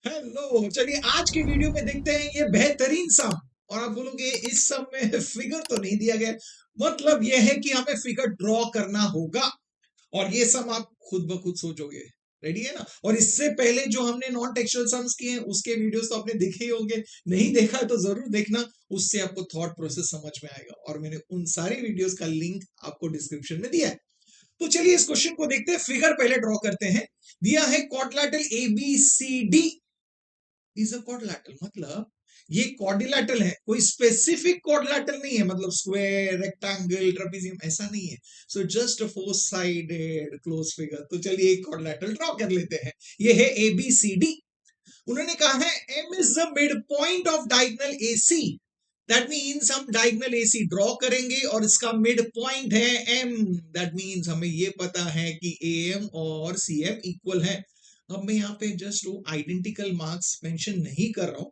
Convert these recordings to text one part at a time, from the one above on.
Hello, चलिए आज की वीडियो में देखते हैं ये बेहतरीन सम। और आप बोलोगे इस सम में फिगर तो नहीं दिया गया, मतलब ये है कि हमें फिगर ड्रॉ करना होगा। और ये सम आप खुद ब खुद सोचोगे। रेडी है ना? और इससे पहले जो हमने नॉन टेक्सचुअल सम्स किए हैं उसके वीडियोस तो आपने देखे ही होंगे। नहीं देखा है तो जरूर देखना, उससे आपको थॉट प्रोसेस समझ में आएगा। और मैंने उन सारे वीडियोस का लिंक आपको डिस्क्रिप्शन में दिया है। तो चलिए इस क्वेश्चन को देखते हैं, फिगर पहले ड्रॉ करते हैं। दिया है quadrilateral A B C D is a quadrilateral, मतलब ये क्वाड्रिलेटरल है, कोई स्पेसिफिक क्वाड्रिलेटरल नहीं है, मतलब स्क्वायर, रेक्टेंगल, ट्रेपेजियम ऐसा नहीं है। So just a four sided close figure. तो चलिए एक क्वाड्रिलेटरल ड्रॉ कर लेते हैं। ये है ए बी सी डी। उन्होंने कहा है M is the mid point of diagonal A C. That means हम डायगोनल ए सी ड्रॉ करेंगे और इसका मिड पॉइंट है एम। दैट मीन्स हमें ये पता है कि ए एम और सी एम इक्वल है। अब मैं यहाँ पे जस्ट वो आइडेंटिकल मार्क्स मेंशन नहीं कर रहा हूं,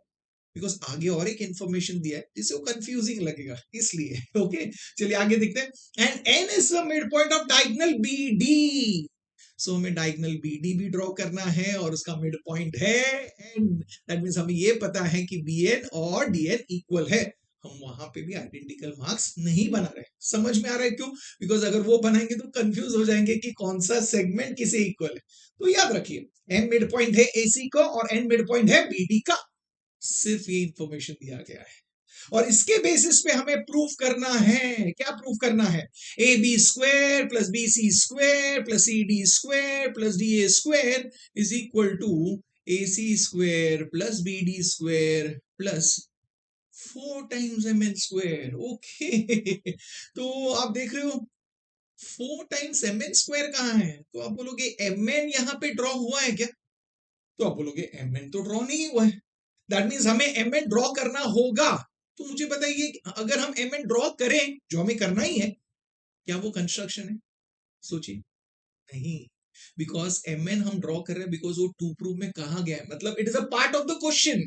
बिकॉज आगे और एक इंफॉर्मेशन दिया है जिससे वो कंफ्यूजिंग लगेगा, इसलिए ओके। चलिए आगे देखते हैं। And N is the mid point of diagonal B D. So हमें डायगोनल बी डी भी ड्रॉ करना है और उसका मिड पॉइंट है एन। दैट मीन्स हमें ये पता है कि बी एन और डी एन इक्वल है। हम वहां पे भी आइडेंटिकल मार्क्स नहीं बना रहे। समझ में आ रहा है क्यों? बिकॉज अगर वो बनाएंगे तो कंफ्यूज हो जाएंगे कि कौन सा सेगमेंट किसे इक्वल है। तो याद रखिए, एम मिड पॉइंट है एसी का और एन मिड पॉइंट है बीडी का। सिर्फ ये इंफॉर्मेशन दिया गया है और इसके बेसिस पे हमें प्रूफ करना है। क्या प्रूफ करना है? A B square plus B C square plus C D square plus D A square is equal to A C square plus B D square plus 4 times M N square. Okay तो आप देख रहे हो 4 times M N square कहाँ है? तो आप बोलोगे एम एन यहाँ पे ड्रॉ हुआ है क्या? तो आप बोलोगे एम एन तो ड्रॉ नहीं हुआ है। दैट मीन्स हमें एम एन ड्रॉ करना होगा। तो मुझे बताइए, अगर हम एम एन ड्रॉ करें, जो हमें करना ही है, क्या वो कंस्ट्रक्शन है? सोचिए, नहीं। बिकॉज एम एन हम ड्रॉ कर रहे हैं बिकॉज वो टू प्रूफ में कहा गया है, मतलब it is a part of the question.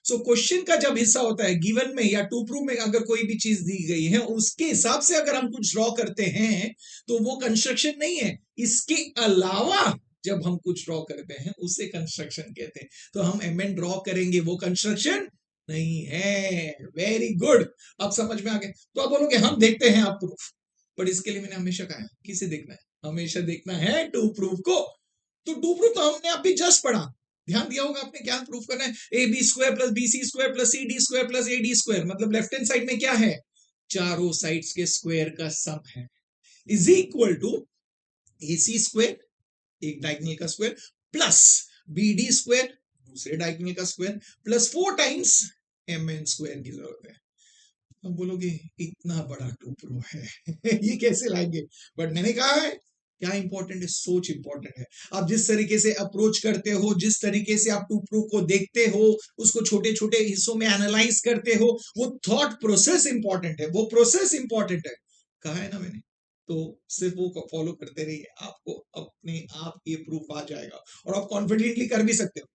So question का जब हिस्सा होता है गिवन में या टू प्रूफ में, अगर कोई भी चीज दी गई है उसके हिसाब से अगर हम कुछ ड्रॉ करते हैं तो वो कंस्ट्रक्शन नहीं है। इसके अलावा जब हम कुछ ड्रॉ करते हैं उसे कंस्ट्रक्शन कहते हैं। तो हम एम एन ड्रॉ करेंगे, वो कंस्ट्रक्शन नहीं है। वेरी गुड, अब समझ में आ गया। तो आप बोलोगे हम देखते हैं आप प्रूफ, बट इसके लिए मैंने हमेशा कहा है किसे देखना है? हमेशा देखना है टू प्रूफ को। तो टू प्रूफ तो हमने अभी जस्ट पढ़ा, ध्यान दिया होगा आपने। क्या प्रूफ करना है? A B square plus B C square plus C D square plus A D square, मतलब लेफ्ट हैंड साइड में क्या है? चारों साइड्स के स्क्वायर का सम है, is equal to A C square, एक डायगोनल का square, plus B D square, दूसरे डायगोनल का square, plus 4 times M N square की जरूरत है। अब बोलोगे इतना बड़ा टू प्रूफ है ये कैसे लाएंगे? बट मैंने कहा है क्या इंपॉर्टेंट है? सोच इंपॉर्टेंट है। आप जिस तरीके से अप्रोच करते हो, जिस तरीके से आप टू प्रूफ को देखते हो, उसको छोटे छोटे हिस्सों में एनालाइज करते हो, वो थॉट प्रोसेस इंपॉर्टेंट है, वो प्रोसेस इंपॉर्टेंट है। कहा है ना मैंने। तो सिर्फ वो फॉलो करते रहिए, आपको अपने आप ये प्रूफ आ जाएगा और आप कॉन्फिडेंटली कर भी सकते हो।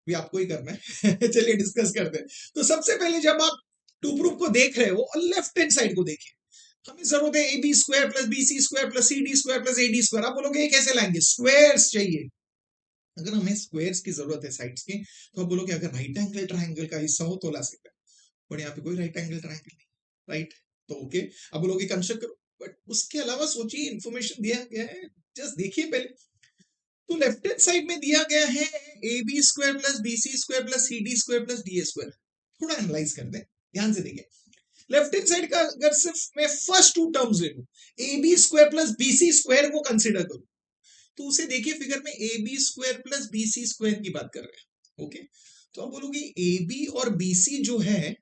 भी आपको ही करना है चलिए डिस्कस करते हैं। तो सबसे पहले जब आप टू प्रूफ को देख रहे हो और लेफ्ट हैंड साइड को देखिए, हमें जरूरत है A B square plus B C square plus C D square plus A D square. आप बोलोगे ये कैसे लाएंगे? स्क्वायर्स चाहिए। अगर हमें स्क्वायर्स की जरूरत है साइड्स की, तो आप बोलोगे अगर राइट एंगल ट्राइंगल का हिस्सा हो तो ला सकते हैं, बट यहाँ पे कोई राइट एंगल ट्राइंगल नहीं, राइट? तो ओके, अब बोलोगे कंस्ट्रक्ट करो, बट उसके अलावा सोचिए, इंफॉर्मेशन दिया गया है, जस्ट देखिए पहले। तो लेफ्ट हैंड साइड में दिया गया है A B square plus B C square plus C D square plus D A square. थोड़ा एनालाइज कर दे, ध्यान से देखिए। लेफ्ट हैंड साइड का अगर सिर्फ मैं फर्स्ट 2 टर्म्स ले लूं, A B square plus B C square को कंसिडर करूं, तो उसे देखिए फिगर में A B square plus B C square की बात कर रहे हैं। ओके, तो आप बोलोगे ए बी और बी सी जो है,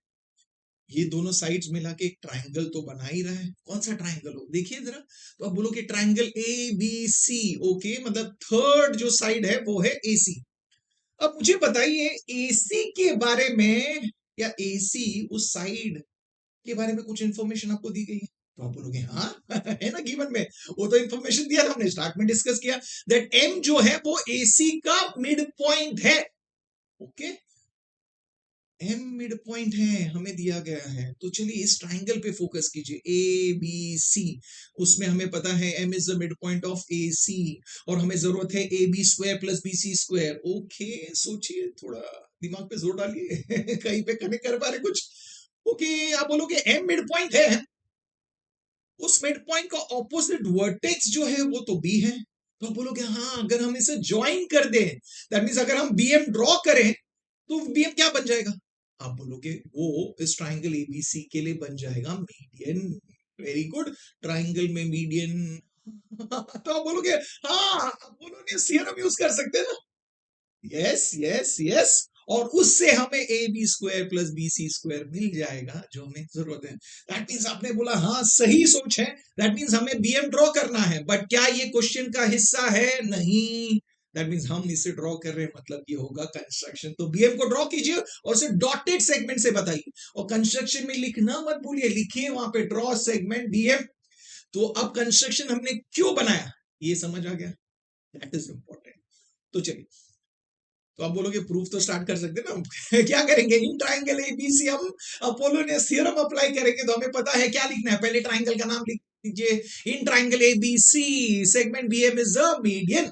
ये दोनों साइड्स मिला के एक ट्राइंगल तो बना ही रहा है। कौन सा ट्राइंगल हो? देखिए जरा। तो आप बोलोगे triangle A B C. Okay, मतलब थर्ड जो साइड है वो है ए सी। अब मुझे बताइए एसी के बारे में, या एसी उस साइड के बारे में कुछ इंफॉर्मेशन आपको दी गई है? तो आप बोलोगे हाँ है ना गिवन में। वो तो इंफॉर्मेशन दिया था, हमने स्टार्ट में डिस्कस किया दैट एम जो है वो एसी का मिड पॉइंट है। ओके, एम मिड पॉइंट है, हमें दिया गया है। तो चलिए इस ट्राइंगल पे फोकस कीजिए, ए बी सी। उसमें हमें पता है M is the mid point of A C, और हमें जरूरत है A B square plus B C square. Okay, सोचिए थोड़ा, दिमाग पे जोर डालिए कहीं पे कनेक्ट कर पा रहे कुछ? ओके, आप बोलोगे एम मिड पॉइंट है, उस मिड पॉइंट का ऑपोजिट वर्टेक्स जो है वो तो बी है, तो आप बोलोगे हाँ अगर हम इसे ज्वाइन कर दें, दैट मीन्स अगर हम बीएम ड्रॉ करें तो बीएम क्या बन जाएगा? आप बोलोगे वो इस ट्राइंगल एबीसी के लिए बन जाएगा मीडियन। वेरी गुड, ट्राइंगल में मीडियन तो आप बोलोगे हाँ, आप बोलोगे सीरम यूज कर सकते हैं ना? यस यस यस, और उससे हमें A B square plus B C square मिल जाएगा जो हमें जरूरत है। दैट मीन्स आपने बोला हाँ सही सोच है, दैट मीन्स हमें बीएम ड्रॉ करना है, बट क्या ये क्वेश्चन का हिस्सा है? नहीं। दैट मीन्स हम इसे ड्रॉ कर रहे हैं, मतलब ये होगा कंस्ट्रक्शन। तो बीएम को ड्रॉ कीजिए और उसे डॉटेड सेगमेंट से बताइए, और कंस्ट्रक्शन में लिखना मत भूलिए, लिखिए वहां पे ड्रॉ सेगमेंट बीएम। तो अब कंस्ट्रक्शन हमने क्यों बनाया ये समझ आ गया, दैट इज इंपॉर्टेंट। तो चलिए, तो आप बोलोगे प्रूफ तो स्टार्ट कर सकते हैं ना क्या करेंगे, इन ट्राइंगल एबीसी हम अपोलोनियस थ्योरम अप्लाई करेंगे, तो हमें पता है क्या लिखना है, पहले ट्राइंगल का नाम लिख लीजिए, in triangle ABC segment BM is a median.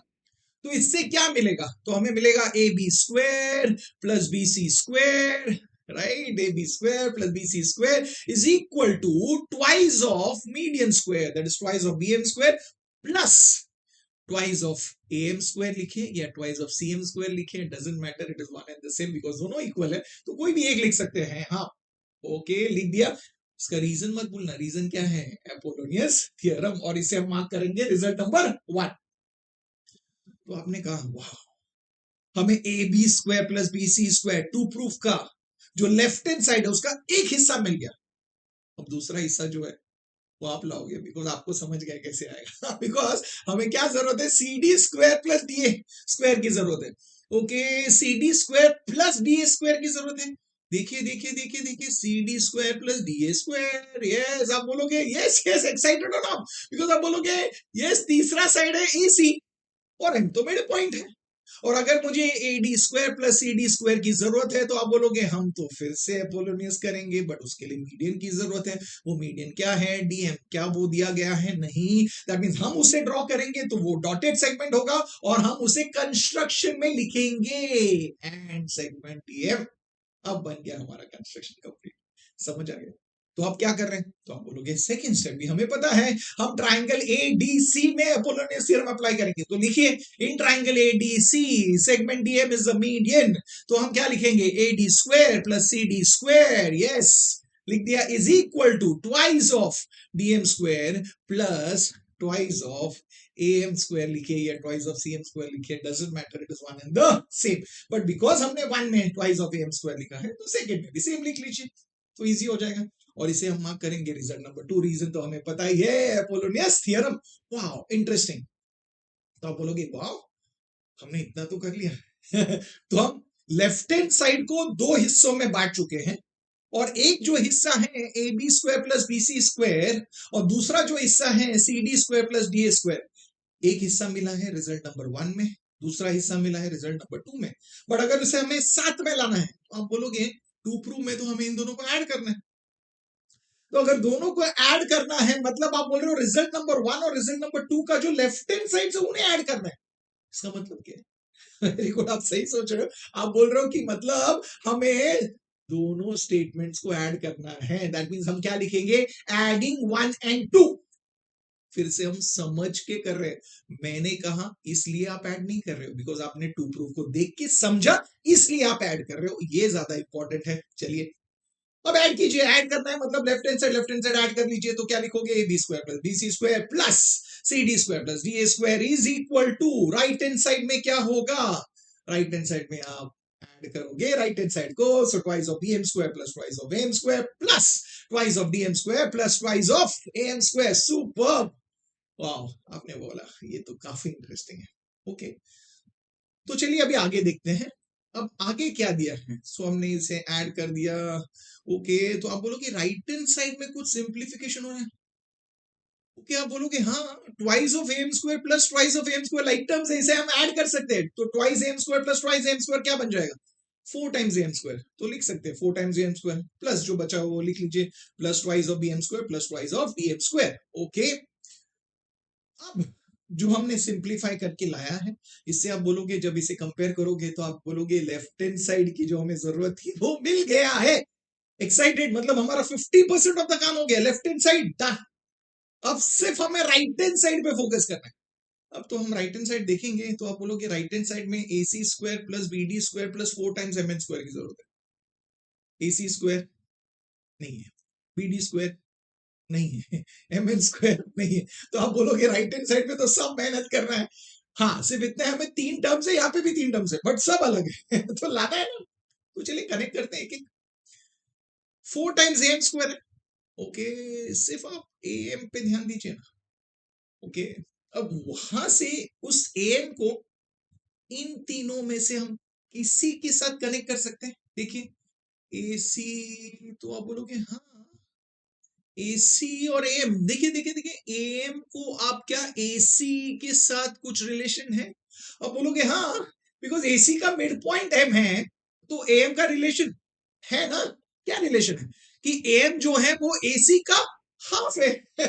तो इससे क्या मिलेगा, तो हमें मिलेगा A B square plus B C square, right, A B square plus B C square is equal to twice of median square, that is twice of BM square plus twice of am square लिखे या twice of cm square लिखे, doesn't matter, it is one and the same because दोनों equal है, तो कोई भी एक लिख सकते हैं। हाँ, ओके, लिख दिया। इसका रीजन मत भूलना, रीजन क्या है, अपोलोनियस थ्योरम, और इसे हम मार्क करेंगे रिजल्ट नंबर 1। तो आपने कहा वाह, हमें A B square plus B C square to proof का जो लेफ्ट हैंड साइड है उसका एक हिस्सा मिल गया। अब दूसरा हिस्सा जो है वो आप लाओगे, बिकॉज आपको समझ गया कैसे आएगा बिकॉज हमें क्या जरूरत है, C D square plus D A square की जरूरत है। Okay, C D square plus D A square की जरूरत है। देखिए देखिए देखिए देखिए, C D square plus D A square, yes, आप बोलोगे यस यस, एक्साइटेड हो ना, बिकॉज आप बोलोगे यस, तीसरा साइड है ए सी और एम तो मेरे पॉइंट है, और अगर मुझे A D square plus C D square की जरूरत है तो आप बोलोगे हम तो फिर से अपोलोनियस करेंगे, बट उसके लिए मीडियन की जरूरत है। वो मीडियन क्या है, डीएम, क्या वो दिया गया है? नहीं। दैट मींस हम उसे ड्रॉ करेंगे तो वो डॉटेड सेगमेंट होगा और हम उसे कंस्ट्रक्शन में लिखेंगे एंड सेगमेंट डीएम। अब बन गया हमारा कंस्ट्रक्शन कंप्लीट, समझ आ गया? तो आप क्या कर रहे हैं, तो आप बोलोगे सेकंड स्टेप भी हमें पता है, हम ट्राइंगल एडीसी में अपोलोनियस थ्योरम अप्लाई करेंगे। तो लिखिए in triangle ADC segment DM is the median, तो हम क्या लिखेंगे, AD square plus C D square, yes, लिख दिया, is equal to twice of DM square plus twice of am square लिखे या ट्वाइस ऑफ cm स्क्वायर लिखे, doesn't matter, it is one and the same, but because हमने one में twice of am square लिखा है तो second में भी सेम लिख लीजिए, तो इजी हो जाएगा। और इसे हम मार्क करेंगे रिजल्ट नंबर 2। रीजन तो हमें पता ही है, अपोलोनियस थ्योरम। Wow, interesting. तो आप बोलोगे वाओ, हमने इतना तो कर लिया तो हम लेफ्ट हैंड साइड को दो हिस्सों में बांट चुके हैं, और एक जो हिस्सा है A B square plus B C square, और दूसरा जो हिस्सा है C D square plus D A square. एक हिस्सा मिला है रिजल्ट नंबर 1 में, दूसरा हिस्सा मिला है रिजल्ट नंबर 2 में, बट अगर उसे हमें साथ में लाना है तो आप बोलोगे टू प्रूव में तो हमें इन दोनों को ऐड करना है। तो अगर दोनों को ऐड करना है मतलब आप बोल रहे हो रिजल्ट नंबर 1 और रिजल्ट नंबर 2 का जो लेफ्ट हैंड साइड से उन्हें ऐड करना है। इसका मतलब क्या है? वेरी गुड, आप सही सोच रहे हो। आप बोल रहे हो कि मतलब हमें दोनों स्टेटमेंट्स को ऐड करना है, दैट मींस हम क्या लिखेंगे, एडिंग 1 एंड 2। फिर से हम समझ के कर रहे हैं, मैंने कहा इसलिए आप ऐड नहीं कर रहे हो, बिकॉज आपने टू प्रूफ को देख के समझा, इसलिए आप ऐड कर रहे हो, ये ज्यादा इंपॉर्टेंट है। चलिए अब ऐड कीजिए, ऐड करना है मतलब लेफ्ट हैंड साइड ऐड कर लीजिए, तो क्या लिखोगे, A B square plus B C square plus C D square plus D A square is equal to, right hand side में क्या होगा, राइट हैंड साइड में आप ऐड करोगे राइट हैंड साइड को, so twice of B M square plus twice of M square plus twice of D M square plus twice of M square. Superb, वाह, आपने बोला ये तो काफी इंटरेस्टिंग है। ओके, तो चलिए अभी आगे देखते हैं, अब आगे क्या दिया है। सो हमने इसे ऐड कर दिया। ओके, तो आप बोलोगे राइट हैंड साइड में कुछ सिंप्लीफिकेशन हो रहा है। ओके, आप बोलोगे हाँ, twice of M square plus twice of M square like terms है, इसे हम ऐड कर सकते हैं, तो twice M square plus twice M square क्या बन जाएगा, 4 टाइम्स एम स्क्वायर, तो लिख सकते हैं 4 टाइम्स एम स्क्वायर प्लस जो बचा वो लिख लीजिए plus twice of B M square plus twice of D M square. Okay, अब जो हमने सिंप्लीफाई करके लाया है, इससे आप बोलोगे, जब इसे कंपेयर करोगे तो आप बोलोगे लेफ्ट हैंड साइड की जो हमें जरूरत थी वो मिल गया है। एक्साइटेड, मतलब हमारा 50% ऑफ द काम हो गया। Left hand side done. अब सिर्फ हमें राइट हैंड साइड पे फोकस करना है। अब तो हम राइट हैंड साइड देखेंगे तो आप बोलोगे राइट हैंड साइड में AC square plus BD square plus 4 times MN square की जरूरत है। AC स्क्वायर नहीं है, BD स्क्वायर नहीं है, MN स्क्वायर नहीं है। तो आप बोलोगे राइट हैंड साइड पे तो सब मेहनत करना है। हाँ, सिर्फ इतना है, हमें 3 टर्म्स है, यहाँ पे भी 3 टर्म्स है, बट सब अलग है। तो लाना है ना। तो चलिए कनेक्ट करते हैं। एक 4 टाइम्स AM स्क्वायर है। ओके, सिर्फ आप AM पे ध्यान दीजिए ना। ओके, अब वहां से उस AM को इन तीनों में से हम किसी के साथ कनेक्ट कर सकते हैं। देखिए AC, तो आप बोलोगे हाँ AC और AM, देखिए देखिए देखिए, AM को आप क्या AC के साथ कुछ रिलेशन है? अब बोलोगे हाँ, बिकॉज AC का मिड पॉइंट M है, तो AM का रिलेशन है ना। क्या रिलेशन है कि AM जो है वो AC का हाफ है।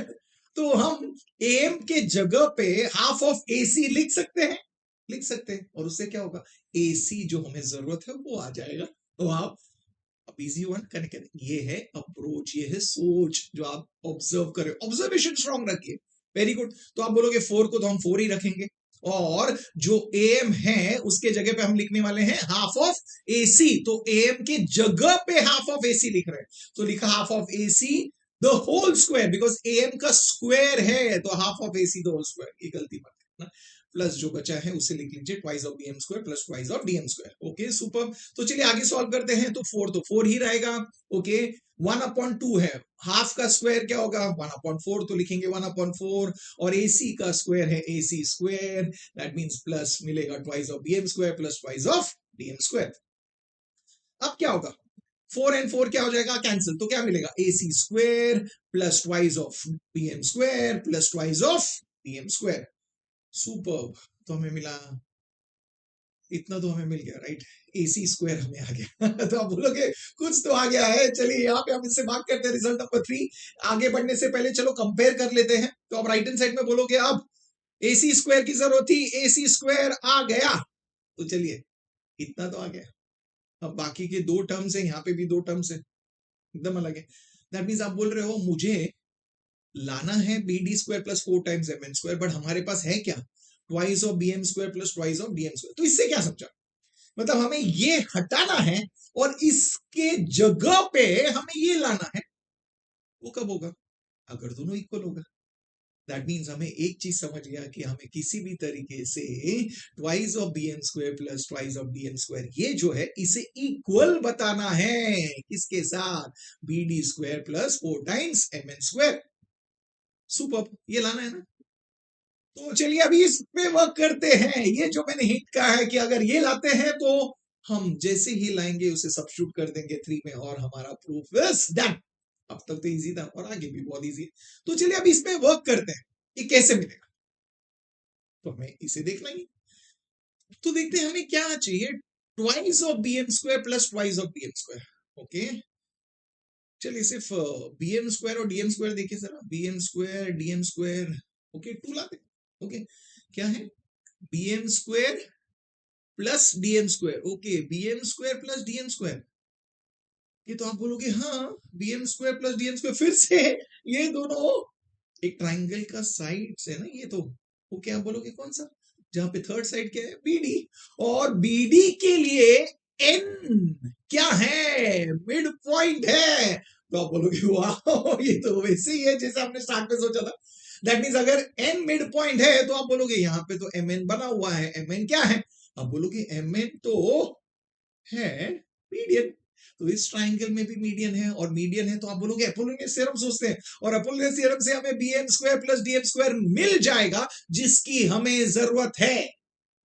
तो हम AM के जगह पे हाफ ऑफ AC लिख सकते हैं, लिख सकते हैं। और उससे क्या होगा, AC जो हमें जरूरत है वो आ जाएगा। तो आप अब इजी वन कनेक्ट करें। ये है अप्रोच, ये है सोच जो आप ऑब्जर्व करें। ऑब्जर्वेशन स्ट्रॉन्ग रखिए, वेरी गुड। तो आप बोलोगे 4 को तो हम 4 ही रखेंगे, और जो AM है उसके जगह पे हम लिखने वाले हैं हाफ ऑफ AC। तो AM के जगह पे हाफ ऑफ AC लिख रहे हैं, तो लिखा half of AC the whole square, because AM का स्क्वायर है, तो half of AC the whole square. ये गलती मत करना, प्लस जो बचा है उसे लिख लीजिए twice of BM square plus twice of DM square. Okay super. तो चलिए आगे सॉल्व करते हैं। तो 4 तो 4 ही रहेगा। ओके, 1/2 है, हाफ का स्क्वायर क्या होगा 1/4, तो लिखेंगे 1/4। और AC का स्क्वायर है AC square, that means plus मिलेगा twice of BM square plus twice of DM square. अब क्या होगा, 4 and 4 क्या हो जाएगा, कैंसिल। तो क्या मिलेगा, AC square plus twice of BM square plus twice of DM square. Super. तो हमें मिला इतना, तो हमें मिल गया राइट। AC स्क्वायर हमें आ गया। तो आप बोलोगे कुछ तो आ गया है। चलिए यहाँ पे हम इससे भाग करते हैं रिजल्ट नंबर 3। आगे बढ़ने से पहले चलो कंपेयर कर लेते हैं। तो आप राइट हैंड साइड में बोलोगे अब AC स्क्वायर की जरूरत थी, AC स्क्वायर आ गया। तो चलिए इतना तो आ गया। अब बाकी के 2 टर्म्स है, यहाँ पे भी 2 टर्म्स है, एकदम अलग है। दैट मीन्स आप बोल रहे हो मुझे लाना है BD square plus 4 times MN square, but हमारे पास है क्या, twice of BM square plus twice of DM square. तो इससे क्या समझा, मतलब हमें ये हटाना है और इसके जगह पे हमें ये लाना है। वो कब होगा, अगर दोनों इक्वल होगा। दैट मीन्स हमें एक चीज समझ गया कि हमें किसी भी तरीके से twice of BM square plus twice of DM square, ये जो है इसे इक्वल बताना है किसके साथ, BD square plus 4 times MN square. Super, ये लाना है ना। तो चलिए अभी इस पे वर्क करते हैं। ये जो मैंने हिट कहा है कि अगर ये लाते हैं तो हम जैसे ही लाएंगे उसे सब्स्टिट्यूट कर देंगे 3 में, और हमारा प्रूफ इज डन। अब तक तो इजी था और आगे भी बहुत इजी है। तो चलिए अब इस पे वर्क करते हैं कि कैसे मिलेगा। तो हमें इसे देखना ही, तो देखते हैं हमें क्या चाहिए, twice of BM square plus twice of DM square. Okay, चलिए सिर्फ BM स्क्वायर और DM स्क्वायर देखिए जरा, BM square DM square. Okay, 2 लाते। ओके, क्या है, BM square plus DM square. Okay, BM square plus DM square. ये तो आप बोलोगे हाँ, BM square plus DM square, फिर से ये दोनों एक ट्राइंगल का साइड है ना ये तो। ओके, आप बोलोगे कौन सा, जहां पे थर्ड साइड क्या है, BD। और BD के लिए N क्या है, मिड पॉइंट है। तो आप बोलोगे वाह, ये तो वैसे ही है जैसे हमने स्टार्ट में सोचा था। दैट मीन्स अगर N मिड पॉइंट है तो आप बोलोगे यहाँ पे तो MN बना हुआ है, MN क्या है, आप बोलोगे MN तो है मीडियन। तो इस ट्राइंगल में भी मीडियन है, और मीडियन है तो आप बोलोगे अपोलोनियस थ्योरम सोचते हैं, और अपोलोनियस थ्योरम से हमें BM square plus DM square मिल जाएगा जिसकी हमें जरूरत है।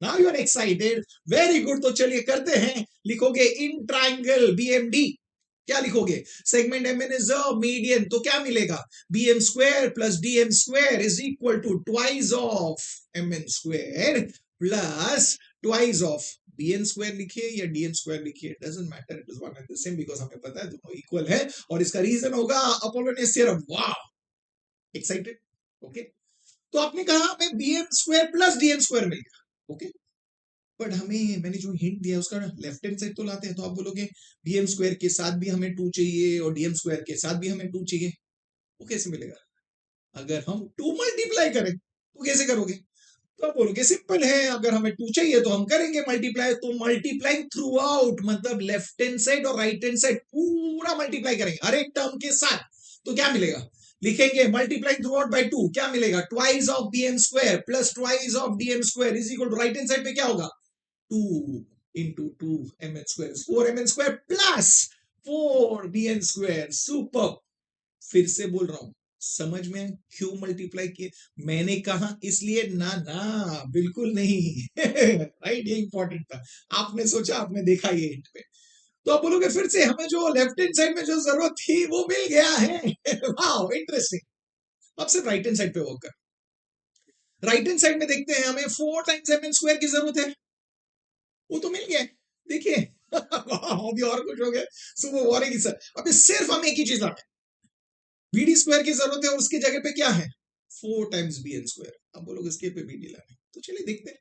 Now you are excited, very good. तो चलिए करते हैं, लिखोगे इन ट्राइंगल BMD, क्या लिखोगे, segment MN is a median, तो क्या मिलेगा, BM square plus DM square is equal to twice of MN square plus twice of BN square लिखिए या DN स्क्वायर लिखिए, doesn't matter, it is one and the same, because हमें पता है दोनों इक्वल है, और इसका रीजन होगा अपोलोनियस थ्योरम। वाह, एक्साइटेड। ओके, तो आपने कहा हमें bm square plus dm square मिल गया, ओके। बट हमें मैंने जो हिंट दिया उसका लेफ्ट हैंड साइड तो लाते हैं, तो आप बोलोगे bm स्क्वायर के साथ भी हमें 2 चाहिए और dm स्क्वायर के साथ भी हमें 2 चाहिए, वो कैसे मिलेगा? अगर हम 2 मल्टीप्लाई करें तो कैसे करोगे? तो आप बोलोगे सिंपल है, अगर हमें 2 चाहिए तो हम करेंगे मल्टीप्लाई, तो मल्टीप्लाइंग थ्रू आउट मतलब लेफ्ट हैंड साइड और राइट हैंड साइड पूरा मल्टीप्लाई करेंगे हर एक टर्म के साथ, तो क्या मिलेगा? लिखेंगे मल्टीप्लाइंग थ्रू आउट बाय 2, क्या मिलेगा? Twice of bm square plus twice of dm square is equal to right hand side पे क्या होगा? 2 into 2 mn square is 4 mn square plus 4 bn square, super. फिर से बोल रहा हूं, समझ में क्यों मल्टीप्लाई किए? मैंने कहा इसलिए ना, ना बिल्कुल नहीं राइट, ये इंपॉर्टेंट था। आपने सोचा, आपने देखा ये हिंट पे, तो आप बोलोगे फिर से हमें जो लेफ्ट हैंड साइड में जो जरूरत थी वो मिल गया है वाओ इंटरेस्टिंग। अब सिर्फ राइट हैंड साइड पे वर्क कर। राइट हैंड साइड में देखते हैं, हमें 4 टाइम्स mn स्क्वायर की जरूरत है, वो तो मिल गया, देखिए अभी और कुछ हो गया, सुबह बोलेगी सर अभी सिर्फ हमें एक ही चीज लाना है, बीडी स्क्वायर की जरूरत है और उसकी जगह पे क्या है? 4 टाइम्स bn स्क्वायर। अब बोलोगे इसके पे बीडी लाना है, तो चलिए देखते हैं।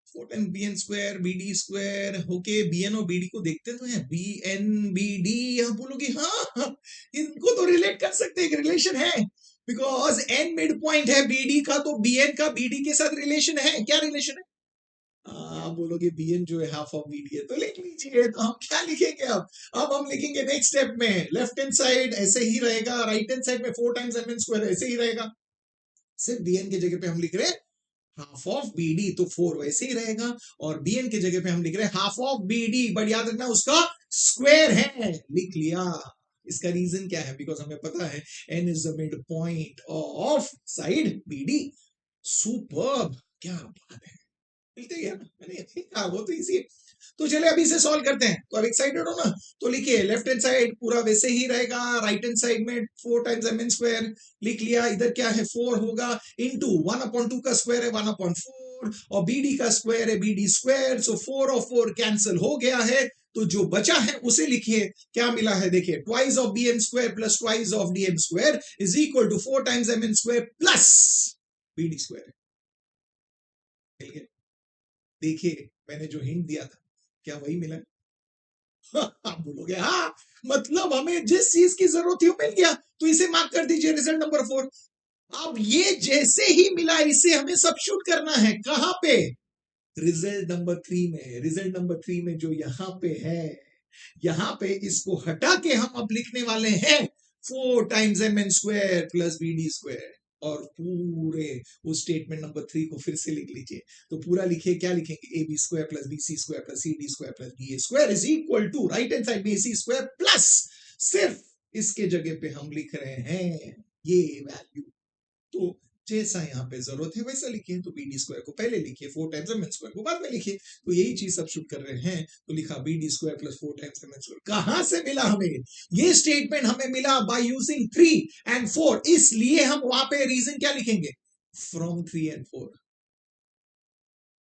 4 times bn square BD square, okay bn और bd को देखते तो हैं, bn bd। आप बोलोगे हाँ, इनको तो रिलेट कर सकते हैं, रिलेशन है, बिकॉज n मिड पॉइंट है bd का, तो bn का bd के साथ रिलेशन है। क्या रिलेशन है? आप बोलोगे bn जो है हाफ ऑफ bd है, तो लिख लीजिए। तो हम क्या लिखेंगे अब हम लिखेंगे नेक्स्ट स्टेप में, लेफ्ट हैंड साइड ऐसे ही रहेगा, राइट हैंड साइड में 4 टाइम्स mn स्क्वायर ऐसे ही रहेगा, सिर्फ bn की जगह पे हम लिख रहे हैं हाफ ऑफ bd, तो 4 वैसे ही रहेगा, और bn की जगह पे हम लिख रहे हैं हाफ ऑफ bd, बट याद रखना उसका स्क्वायर है। लिख लिया। इसका रीजन क्या है? बिकॉज हमें पता है n is the mid point of side bd। Superb, क्या बात है, मिलते गया ना, मैंने कहा वो तो इजी है। तो चले अभी से सॉल्व करते हैं, तो अब एक्साइटेड हो ना, तो लिखिए लेफ्ट हैंड साइड पूरा वैसे ही रहेगा, राइट हैंड साइड में 4 टाइम्स mn स्क्वायर लिख लिया, इधर क्या है 4 होगा, इनटू 1/2 का स्क्वायर है 1/4, और bd का स्क्वायर है bd स्क्वायर, सो 4 और 4 कैंसिल हो गया है, तो जो बचा है उसे लिखिए, क्या मिला है देखिए, twice of bm square plus twice of dm square is equal to 4 times mn square plus bd square. मिल गया। देखिए मैंने जो हिंट दिया था, क्या वही मिला? आप बोलोगे हाँ, मतलब हमें जिस चीज की जरूरत थी वो मिल गया, तो इसे मार्क कर दीजिए रिजल्ट नंबर 4। अब ये जैसे ही मिला इसे हमें सबस्टिट्यूट करना है, कहां पे? रिजल्ट नंबर 3 में। रिजल्ट नंबर 3 में जो यहां पे है, यहां पे इसको हटा के हम अब लिखने वाले हैं 4 times mn square plus bd square, और पूरे उस स्टेटमेंट नंबर 3 को फिर से लिख लीजिए। तो पूरा लिखिए, क्या लिखेंगे? ab square plus bc square plus cd square plus da square is equal to right hand side में ac स्क्वायर प्लस, सिर्फ इसके जगह पे हम लिख रहे हैं ये वैल्यू, तो जैसा यहाँ पे जरूरत है वैसा लिखिए। तो bd स्क्वायर को पहले लिखिए, 4 टाइम्स mn स्क्वायर को बाद में लिखिए, तो यही चीज सब्स्टिट्यूट कर रहे हैं, तो लिखा bd square plus 4 times mn square. कहां से मिला हमें ये स्टेटमेंट? हमें मिला बाय यूजिंग 3 and 4, इसलिए हम वहां पे रीजन क्या लिखेंगे? From 3 and 4।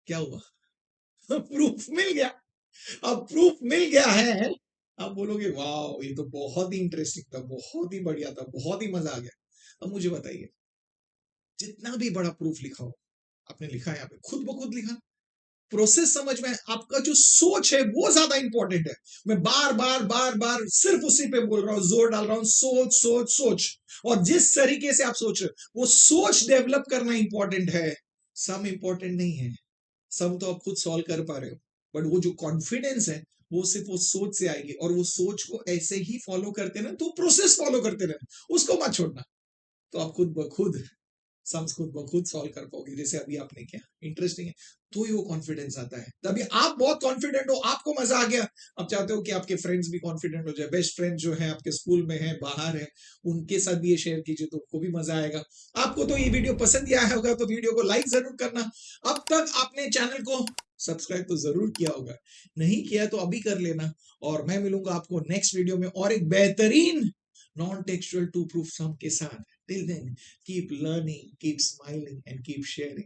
क्या हुआ? प्रूफ मिल गया। अब प्रूफ मिल गया है, आप बोलोगे वाह ये तो बहुत ही इंटरेस्टिंग था, बहुत ही बढ़िया था, बहुत ही मजा आ गया। अब मुझे बताइए, जितना भी बड़ा प्रूफ लिखा हो, आपने लिखा है यहाँ पे खुद ब खुद लिखा, प्रोसेस समझ में, आपका जो सोच है वो ज्यादा इंपॉर्टेंट है। मैं बार बार बार बार सिर्फ उसी पे बोल रहा हूँ, जोर डाल रहा हूँ, सोच सोच सोच, और जिस तरीके से आप सोच रहे हो वो सोच डेवलप करना इंपॉर्टेंट है, सम इंपॉर्टेंट नहीं है। सम तो आप खुद सॉल्व कर पा रहे हो, बट वो जो कॉन्फिडेंस है वो सिर्फ वो सोच से आएगी, और वो सोच को ऐसे ही फॉलो करते रहना, तो प्रोसेस फॉलो करते रहना, उसको मत छोड़ना, तो आप खुद ब खुद सम्स खुद ब खुद सॉल्व कर पाओगे, जैसे अभी आपने किया। इंटरेस्टिंग है, तो ही वो कॉन्फिडेंस आता है, तभी आप बहुत कॉन्फिडेंट हो, आपको मजा आ गया, अब चाहते हो कि आपके फ्रेंड्स भी कॉन्फिडेंट हो जाए, बेस्ट फ्रेंड जो है आपके स्कूल में है, बाहर है, उनके साथ भी ये शेयर कीजिए, तो उनको भी मजा आएगा। आपको तो ये वीडियो पसंद आया होगा, तो वीडियो को लाइक जरूर करना। अब तक आपने चैनल को सब्सक्राइब तो जरूर किया होगा, नहीं किया तो अभी कर लेना, और मैं मिलूंगा आपको नेक्स्ट वीडियो में और एक बेहतरीन नॉन टेक्सचुअल टू प्रूफ सम के साथ। Till then, keep learning, keep smiling, and keep sharing.